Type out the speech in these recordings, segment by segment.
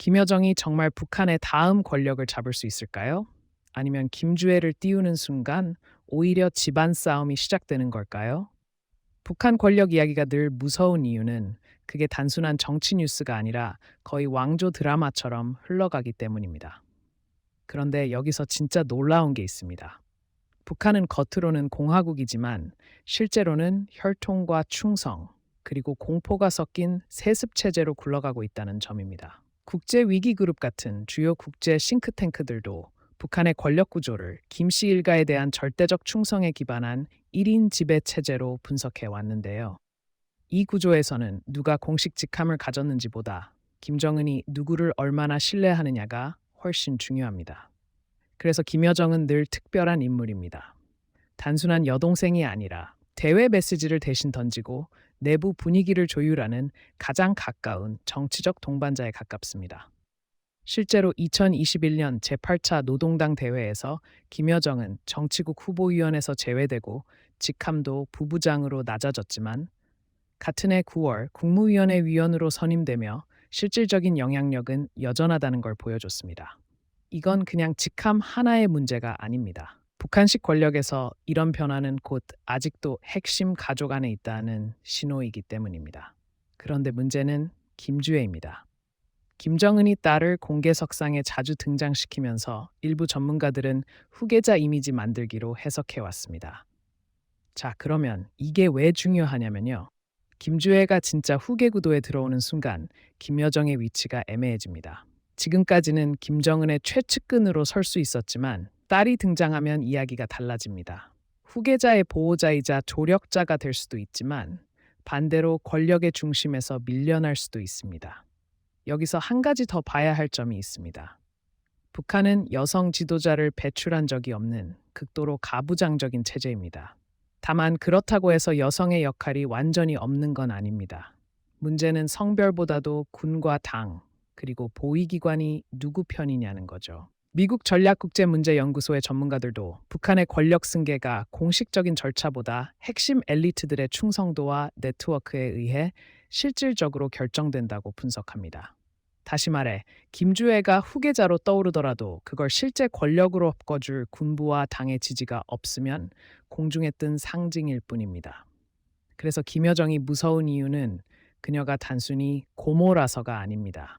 김여정이 정말 북한의 다음 권력을 잡을 수 있을까요? 아니면 김주애를 띄우는 순간 오히려 집안 싸움이 시작되는 걸까요? 북한 권력 이야기가 늘 무서운 이유는 그게 단순한 정치 뉴스가 아니라 거의 왕조 드라마처럼 흘러가기 때문입니다. 그런데 여기서 진짜 놀라운 게 있습니다. 북한은 겉으로는 공화국이지만 실제로는 혈통과 충성, 그리고 공포가 섞인 세습 체제로 굴러가고 있다는 점입니다. 국제 위기 그룹 같은 주요 국제 싱크탱크들도 북한의 권력 구조를 김씨 일가에 대한 절대적 충성에 기반한 1인 지배 체제로 분석해 왔는데요. 이 구조에서는 누가 공식 직함을 가졌는지보다 김정은이 누구를 얼마나 신뢰하느냐가 훨씬 중요합니다. 그래서 김여정은 늘 특별한 인물입니다. 단순한 여동생이 아니라 대외 메시지를 대신 던지고 내부 분위기를 조율하는 가장 가까운 정치적 동반자에 가깝습니다. 실제로 2021년 제8차 노동당 대회에서 김여정은 정치국 후보위원에서 제외되고 직함도 부부장으로 낮아졌지만 같은 해 9월 국무위원회 위원으로 선임되며 실질적인 영향력은 여전하다는 걸 보여줬습니다. 이건 그냥 직함 하나의 문제가 아닙니다. 북한식 권력에서 이런 변화는 곧 아직도 핵심 가족 안에 있다는 신호이기 때문입니다. 그런데 문제는 김주애입니다. 김정은이 딸을 공개석상에 자주 등장시키면서 일부 전문가들은 후계자 이미지 만들기로 해석해왔습니다. 자, 그러면 이게 왜 중요하냐면요. 김주애가 진짜 후계 구도에 들어오는 순간 김여정의 위치가 애매해집니다. 지금까지는 김정은의 최측근으로 설 수 있었지만 딸이 등장하면 이야기가 달라집니다. 후계자의 보호자이자 조력자가 될 수도 있지만 반대로 권력의 중심에서 밀려날 수도 있습니다. 여기서 한 가지 더 봐야 할 점이 있습니다. 북한은 여성 지도자를 배출한 적이 없는 극도로 가부장적인 체제입니다. 다만 그렇다고 해서 여성의 역할이 완전히 없는 건 아닙니다. 문제는 성별보다도 군과 당, 그리고 보위기관이 누구 편이냐는 거죠. 미국 전략국제문제연구소의 전문가들도 북한의 권력 승계가 공식적인 절차보다 핵심 엘리트들의 충성도와 네트워크에 의해 실질적으로 결정된다고 분석합니다. 다시 말해, 김주애가 후계자로 떠오르더라도 그걸 실제 권력으로 꺾어줄 군부와 당의 지지가 없으면 공중에 뜬 상징일 뿐입니다. 그래서 김여정이 무서운 이유는 그녀가 단순히 고모라서가 아닙니다.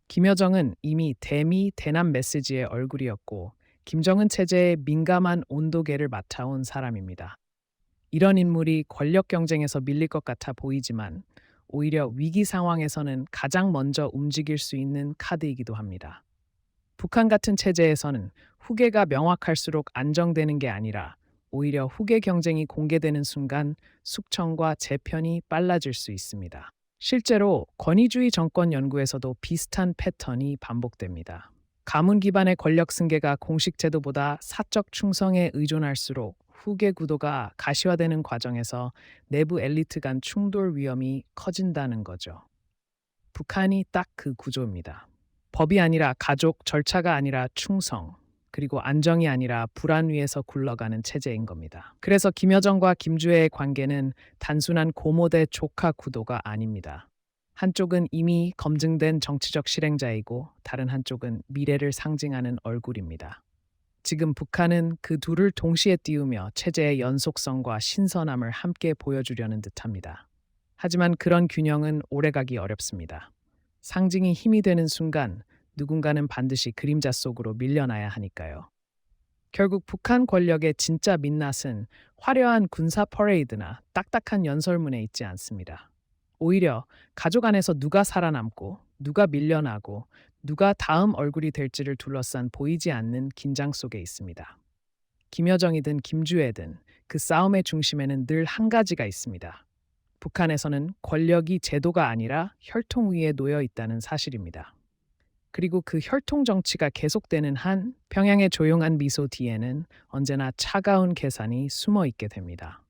김여정은 이미 대미 대남 메시지의 얼굴이었고 김정은 체제의 민감한 온도계를 맡아온 사람입니다. 이런 인물이 권력 경쟁에서 밀릴 것 같아 보이지만 오히려 위기 상황에서는 가장 먼저 움직일 수 있는 카드이기도 합니다. 북한 같은 체제에서는 후계가 명확할수록 안정되는 게 아니라 오히려 후계 경쟁이 공개되는 순간 숙청과 재편이 빨라질 수 있습니다. 실제로 권위주의 정권 연구에서도 비슷한 패턴이 반복됩니다. 가문 기반의 권력 승계가 공식 제도보다 사적 충성에 의존할수록 후계 구도가 가시화되는 과정에서 내부 엘리트 간 충돌 위험이 커진다는 거죠. 북한이 딱 그 구조입니다. 법이 아니라 가족, 절차가 아니라 충성, 그리고 안정이 아니라 불안 위에서 굴러가는 체제인 겁니다. 그래서 김여정과 김주애의 관계는 단순한 고모 대 조카 구도가 아닙니다. 한쪽은 이미 검증된 정치적 실행자이고 다른 한쪽은 미래를 상징하는 얼굴입니다. 지금 북한은 그 둘을 동시에 띄우며 체제의 연속성과 신선함을 함께 보여주려는 듯합니다. 하지만 그런 균형은 오래가기 어렵습니다. 상징이 힘이 되는 순간 누군가는 반드시 그림자 속으로 밀려나야 하니까요. 결국 북한 권력의 진짜 민낯은 화려한 군사 퍼레이드나 딱딱한 연설문에 있지 않습니다. 오히려 가족 안에서 누가 살아남고 누가 밀려나고 누가 다음 얼굴이 될지를 둘러싼 보이지 않는 긴장 속에 있습니다. 김여정이든 김주애든 그 싸움의 중심에는 늘 한 가지가 있습니다. 북한에서는 권력이 제도가 아니라 혈통 위에 놓여 있다는 사실입니다. 그리고 그 혈통 정치가 계속되는 한 평양의 조용한 미소 뒤에는 언제나 차가운 계산이 숨어 있게 됩니다.